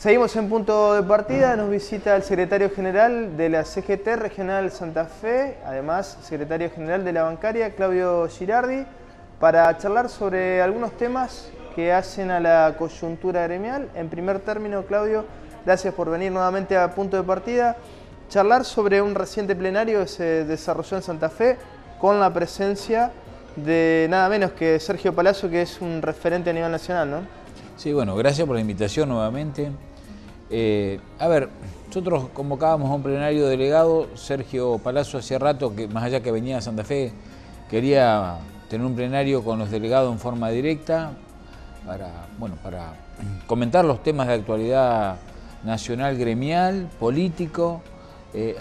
Seguimos en punto de partida, nos visita el secretario general de la CGT Regional Santa Fe, además secretario general de la bancaria, Claudio Girardi, para charlar sobre algunos temas que hacen a la coyuntura gremial. En primer término, Claudio, gracias por venir nuevamente a punto de partida. Charlar sobre un reciente plenario que se desarrolló en Santa Fe con la presencia de nada menos que Sergio Palazzo, que es un referente a nivel nacional, ¿no? Sí, bueno, gracias por la invitación nuevamente. A ver, nosotros convocábamos a un plenario delegado. Sergio Palazzo hacía rato que, más allá que venía a Santa Fe, quería tener un plenario con los delegados en forma directa para comentar los temas de actualidad nacional, gremial, político,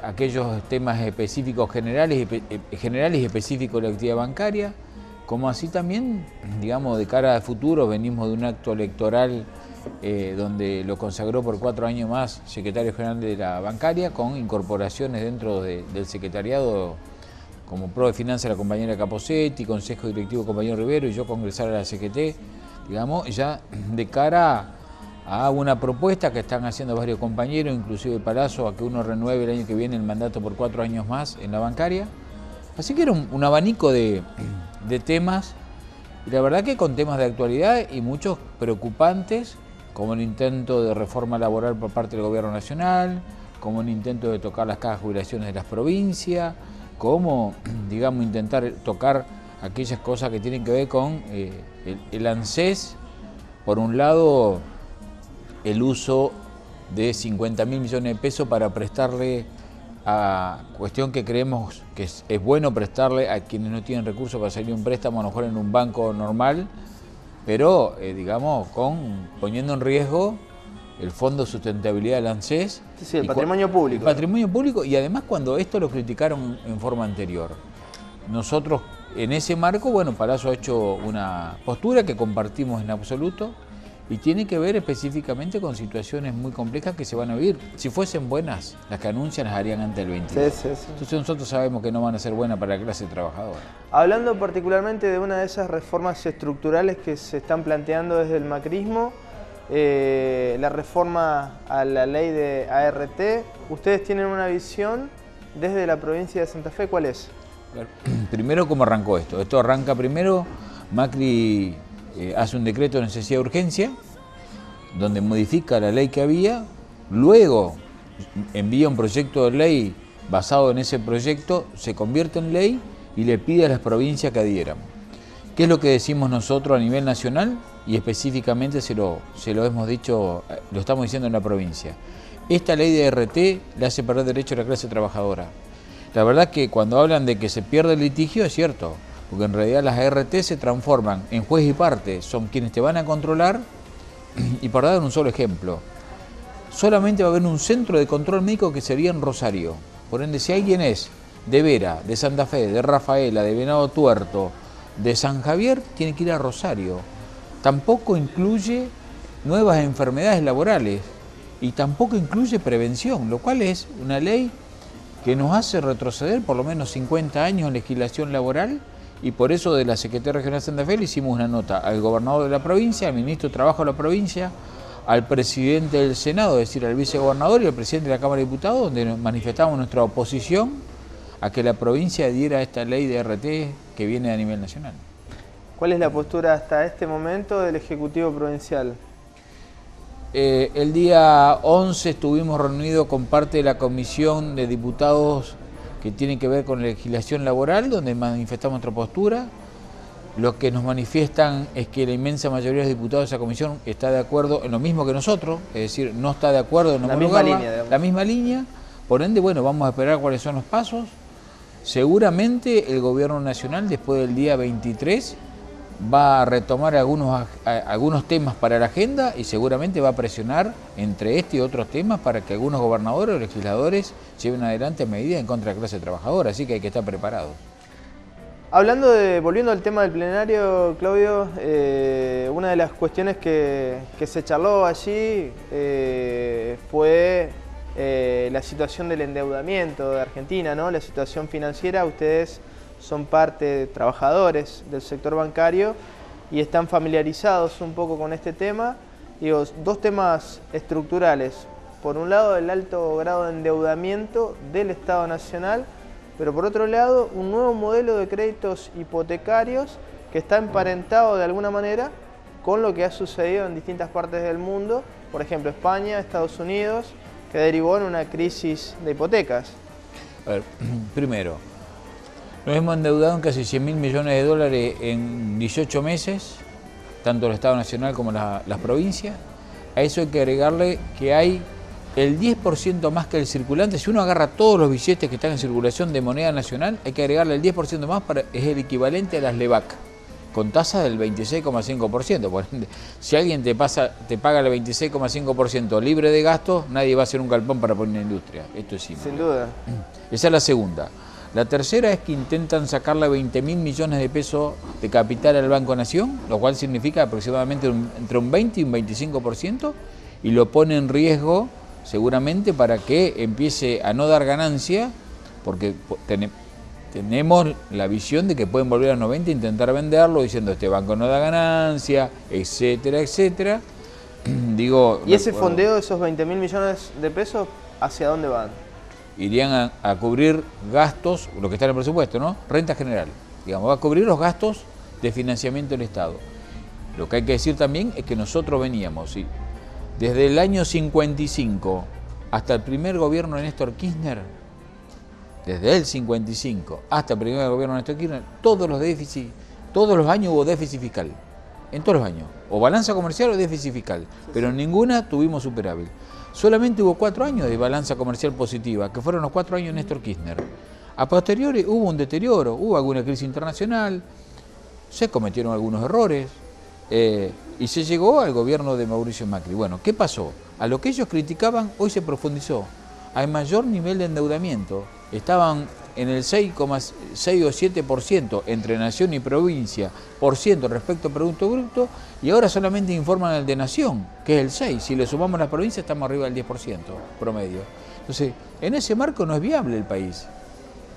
aquellos temas específicos generales y específicos de la actividad bancaria, como así también, digamos, de cara al futuro. Venimos de un acto electoral donde lo consagró por 4 años más secretario general de la bancaria, con incorporaciones dentro del secretariado como Pro de Finanzas la compañera Caposetti, Consejo Directivo compañero Rivero y yo congresar a la CGT, digamos, ya de cara a una propuesta que están haciendo varios compañeros, inclusive Palazzo, a que uno renueve el año que viene el mandato por 4 años más en la bancaria. Así que era un abanico de temas, y la verdad que con temas de actualidad y muchos preocupantes, como el intento de reforma laboral por parte del gobierno nacional, como el intento de tocar las cajas de jubilaciones de las provincias, como, digamos, intentar tocar aquellas cosas que tienen que ver con el ANSES. Por un lado, el uso de 50.000 millones de pesos para prestarle a cuestión que creemos que es bueno prestarle a quienes no tienen recursos para salir un préstamo, a lo mejor en un banco normal, pero digamos, poniendo en riesgo el Fondo de Sustentabilidad del ANSES. Sí, el patrimonio público. El patrimonio público, y además cuando esto lo criticaron en forma anterior. Nosotros en ese marco, bueno, Palazzo ha hecho una postura que compartimos en absoluto, y tiene que ver específicamente con situaciones muy complejas que se van a vivir. Si fuesen buenas, las que anuncian las harían antes del 22. Sí. Entonces nosotros sabemos que no van a ser buenas para la clase trabajadora. Hablando particularmente de una de esas reformas estructurales que se están planteando desde el macrismo, la reforma a la ley de ART, ustedes tienen una visión desde la provincia de Santa Fe, ¿cuál es? Primero, ¿cómo arrancó esto? Esto arranca primero, Macri hace un decreto de necesidad de urgencia, donde modifica la ley que había, luego envía un proyecto de ley basado en ese proyecto, se convierte en ley y le pide a las provincias que adhieran. ¿Qué es lo que decimos nosotros a nivel nacional? Y específicamente se lo hemos dicho, lo estamos diciendo en la provincia. Esta ley de RT le hace perder derecho a la clase trabajadora. La verdad que cuando hablan de que se pierde el litigio es cierto, porque en realidad las ART se transforman en juez y parte, son quienes te van a controlar. Y para dar un solo ejemplo, solamente va a haber un centro de control médico que sería en Rosario. Por ende, si alguien es de Vera, de Santa Fe, de Rafaela, de Venado Tuerto, de San Javier, tiene que ir a Rosario. Tampoco incluye nuevas enfermedades laborales y tampoco incluye prevención, lo cual es una ley que nos hace retroceder por lo menos 50 años en legislación laboral. Y por eso de la Secretaría Regional de Santa Fe le hicimos una nota al gobernador de la provincia, al ministro de Trabajo de la provincia, al presidente del Senado, es decir, al vicegobernador y al presidente de la Cámara de Diputados, donde nos manifestamos nuestra oposición a que la provincia adhiera a esta ley de RT que viene a nivel nacional. ¿Cuál es la postura hasta este momento del Ejecutivo Provincial? El día 11 estuvimos reunidos con parte de la Comisión de Diputados que tiene que ver con la legislación laboral, donde manifestamos nuestra postura. Lo que nos manifiestan es que la inmensa mayoría de los diputados de esa comisión está de acuerdo en lo mismo que nosotros, es decir, no está de acuerdo en la misma línea. Por ende, bueno, vamos a esperar cuáles son los pasos. Seguramente el gobierno nacional, después del día 23, va a retomar algunos temas para la agenda y seguramente va a presionar entre este y otros temas para que algunos gobernadores o legisladores lleven adelante medidas en contra de la clase trabajadora, así que hay que estar preparados. Volviendo al tema del plenario, Claudio, una de las cuestiones que se charló allí fue la situación del endeudamiento de Argentina, ¿no? La situación financiera. Ustedes son trabajadores del sector bancario y están familiarizados un poco con este tema digo, dos temas estructurales. Por un lado, el alto grado de endeudamiento del Estado Nacional, pero por otro lado, un nuevo modelo de créditos hipotecarios que está emparentado de alguna manera con lo que ha sucedido en distintas partes del mundo, por ejemplo, España, Estados Unidos, que derivó en una crisis de hipotecas. A ver, primero, nos hemos endeudado en casi 100.000 millones de dólares en 18 meses, tanto el Estado Nacional como las provincias. A eso hay que agregarle que hay el 10% más que el circulante. Si uno agarra todos los billetes que están en circulación de moneda nacional, hay que agregarle el 10% más, es el equivalente a las LEVAC, con tasa del 26,5%. Por ende, si alguien te paga el 26,5% libre de gastos, nadie va a hacer un galpón para poner una industria. Esto es simple. Sin duda. Esa es la segunda. La tercera es que intentan sacarle 20.000 millones de pesos de capital al Banco Nación, lo cual significa aproximadamente entre un 20 y un 25%, y lo pone en riesgo seguramente para que empiece a no dar ganancia, porque tenemos la visión de que pueden volver a 90 e intentar venderlo diciendo este banco no da ganancia, etcétera, etcétera. Digo, ¿Y ese fondeo de esos 20.000 millones de pesos, hacia dónde van? Irían a cubrir gastos, lo que está en el presupuesto, ¿no? Renta general. Digamos, va a cubrir los gastos de financiamiento del Estado. Lo que hay que decir también es que nosotros veníamos, ¿sí?, desde el año 55 hasta el primer gobierno de Néstor Kirchner, desde el 55 hasta el primer gobierno de Néstor Kirchner, todos los años hubo déficit fiscal, en todos los años, o balanza comercial o déficit fiscal, pero en ninguna tuvimos superávit. Solamente hubo 4 años de balanza comercial positiva, que fueron los 4 años de Néstor Kirchner. A posteriori hubo un deterioro, hubo alguna crisis internacional, se cometieron algunos errores, y se llegó al gobierno de Mauricio Macri. Bueno, ¿qué pasó? A lo que ellos criticaban, hoy se profundizó. Hay mayor nivel de endeudamiento. Estaban en el 6,6 o 7% entre nación y provincia por ciento respecto al Producto Bruto, y ahora solamente informan el de nación, que es el 6%. Si le sumamos las provincias, estamos arriba del 10% promedio. Entonces, en ese marco no es viable el país,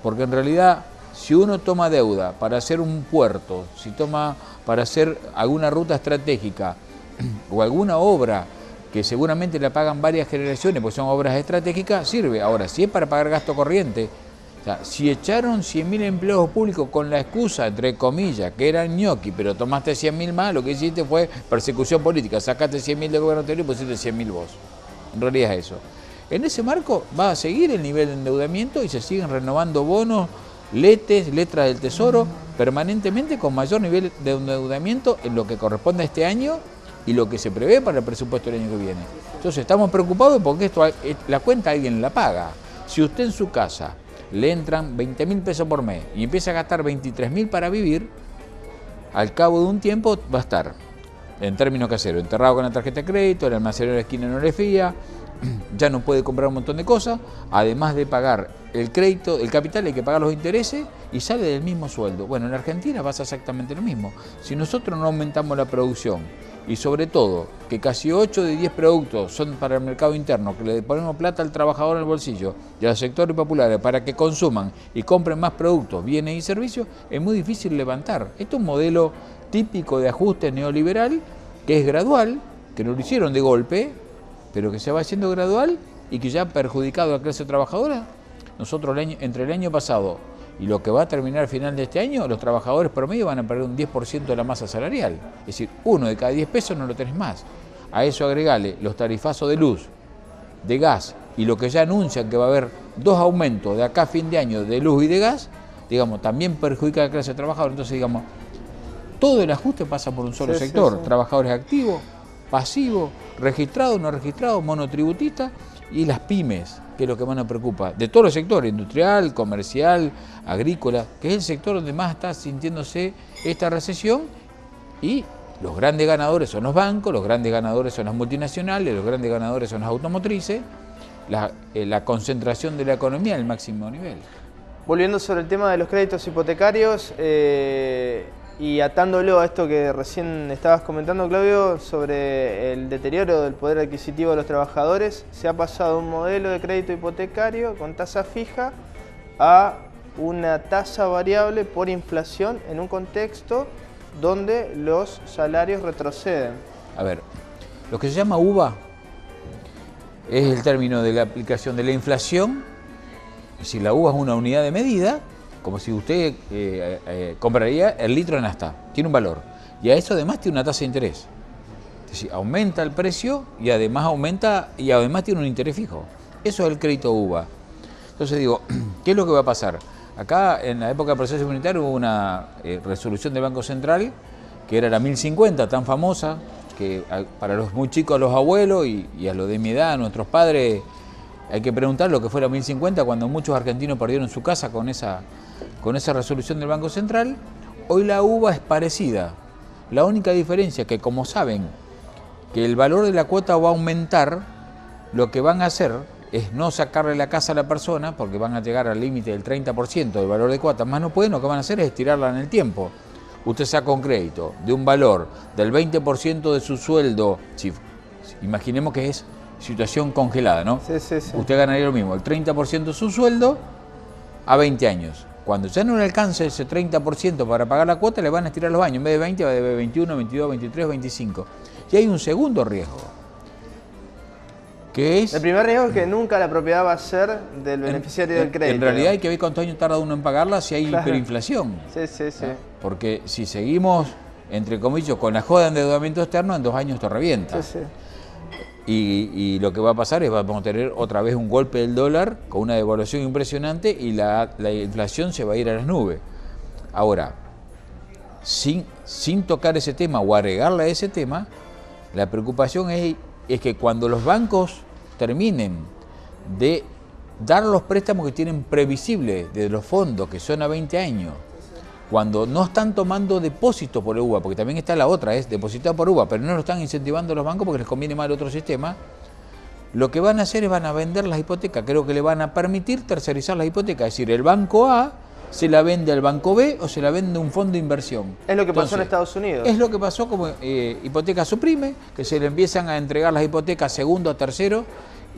porque en realidad, si uno toma deuda para hacer un puerto, si toma para hacer alguna ruta estratégica o alguna obra que seguramente la pagan varias generaciones, porque son obras estratégicas, sirve. Ahora, si es para pagar gasto corriente, o sea, si echaron 100.000 empleados públicos con la excusa, entre comillas, que eran ñoqui, pero tomaste 100.000 más, lo que hiciste fue persecución política, sacaste 100.000 del gobierno anterior y pusiste 100.000 vos. En realidad es eso. En ese marco va a seguir el nivel de endeudamiento y se siguen renovando bonos, letras del Tesoro, permanentemente con mayor nivel de endeudamiento en lo que corresponde a este año y lo que se prevé para el presupuesto del año que viene. Entonces estamos preocupados porque la cuenta alguien la paga. Si usted en su casa le entran 20.000 pesos por mes y empieza a gastar 23.000 para vivir, al cabo de un tiempo va a estar, en términos caseros, enterrado con la tarjeta de crédito, el almacenero de la esquina no le fía, ya no puede comprar un montón de cosas, además de pagar el crédito, el capital, hay que pagar los intereses y sale del mismo sueldo. Bueno, en Argentina pasa exactamente lo mismo. Si nosotros no aumentamos la producción y sobre todo que casi 8 de 10 productos son para el mercado interno, que le ponemos plata al trabajador en el bolsillo y a los sectores populares para que consuman y compren más productos, bienes y servicios, es muy difícil levantar. Esto es un modelo típico de ajuste neoliberal que es gradual, que no lo hicieron de golpe, pero que se va haciendo gradual y que ya ha perjudicado a la clase trabajadora. Nosotros entre el año pasado y lo que va a terminar al final de este año, los trabajadores promedio van a perder un 10% de la masa salarial. Es decir, 1 de cada 10 pesos no lo tenés más. A eso agregale los tarifazos de luz, de gas y lo que ya anuncian que va a haber 2 aumentos de acá a fin de año de luz y de gas, digamos, también perjudica a la clase trabajadora. Entonces, digamos, todo el ajuste pasa por un solo sector. Sí. Trabajadores activos, pasivos, registrados, no registrados, monotributistas y las pymes, que es lo que más nos preocupa, de todos los sectores, industrial, comercial, agrícola, que es el sector donde más está sintiéndose esta recesión, y los grandes ganadores son los bancos, los grandes ganadores son las multinacionales, los grandes ganadores son las automotrices, la concentración de la economía al máximo nivel. Volviendo sobre el tema de los créditos hipotecarios, y atándolo a esto que recién estabas comentando, Claudio, sobre el deterioro del poder adquisitivo de los trabajadores, se ha pasado de un modelo de crédito hipotecario con tasa fija a una tasa variable por inflación en un contexto donde los salarios retroceden. A ver, Lo que se llama UVA es el término de la aplicación de la inflación. Si la uva es una unidad de medida, como si usted compraría el litro de nafta, tiene un valor. Y a eso además tiene una tasa de interés. Es decir, aumenta el precio y además tiene un interés fijo. Eso es el crédito UVA. Entonces digo, ¿qué es lo que va a pasar? Acá en la época del proceso comunitario hubo una resolución del Banco Central, que era la 1050, tan famosa, que para los muy chicos, a los abuelos y a los de mi edad, a nuestros padres, hay que preguntar lo que fue la 1050 cuando muchos argentinos perdieron su casa con esa resolución del Banco Central. Hoy la UVA es parecida. La única diferencia es que, como saben que el valor de la cuota va a aumentar, lo que van a hacer es no sacarle la casa a la persona, porque van a llegar al límite del 30% del valor de cuota, más no pueden, lo que van a hacer es estirarla en el tiempo. Usted saca un crédito de un valor del 20% de su sueldo, imaginemos que es situación congelada, ¿no? Sí, sí, sí. Usted ganaría lo mismo, el 30% de su sueldo a 20 años. Cuando ya no le alcance ese 30% para pagar la cuota, le van a estirar los años. En vez de 20, va de 21, 22, 23, 25. Y hay un segundo riesgo, que es... El primer riesgo es que nunca la propiedad va a ser del beneficiario del crédito. En realidad hay que ver cuántos años tarda uno en pagarla si hay hiperinflación. Sí, sí, sí. ¿No? Porque si seguimos, entre comillas, con la joda de endeudamiento externo, en 2 años esto revienta. Sí, sí. Y lo que va a pasar es vamos a tener otra vez un golpe del dólar con una devaluación impresionante y la inflación se va a ir a las nubes. Ahora, sin tocar ese tema o agregarle a ese tema, la preocupación es que cuando los bancos terminen de dar los préstamos que tienen previsibles de los fondos, que son a 20 años, cuando no están tomando depósito por UVA, porque también está la otra, es depositar por UVA, pero no lo están incentivando los bancos porque les conviene más el otro sistema, lo que van a hacer es van a vender las hipotecas. Creo que le van a permitir tercerizar las hipotecas, es decir, el banco A se la vende al banco B o se la vende a un fondo de inversión. Es lo que pasó en Estados Unidos. Es lo que pasó como Hipoteca Suprime, que se le empiezan a entregar las hipotecas segundo a tercero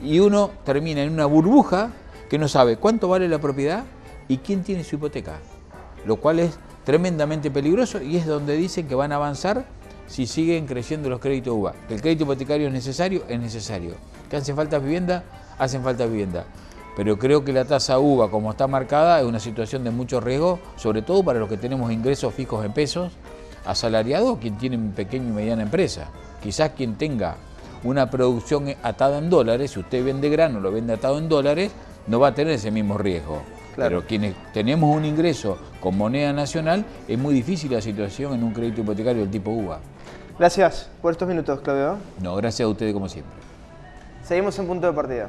y uno termina en una burbuja que no sabe cuánto vale la propiedad y quién tiene su hipoteca. Lo cual es tremendamente peligroso y es donde dicen que van a avanzar si siguen creciendo los créditos UVA. Que el crédito hipotecario es necesario, que hacen falta vivienda, hacen falta vivienda. Pero creo que la tasa UVA, como está marcada, es una situación de mucho riesgo, sobre todo para los que tenemos ingresos fijos en pesos, asalariados o quien tiene pequeña y mediana empresa. Quizás quien tenga una producción atada en dólares, si usted vende grano, lo vende atado en dólares, no va a tener ese mismo riesgo. Claro. Pero quienes tenemos un ingreso con moneda nacional, es muy difícil la situación en un crédito hipotecario del tipo UVA. Gracias por estos minutos, Claudio. No, gracias a ustedes como siempre. Seguimos en Punto de Partida.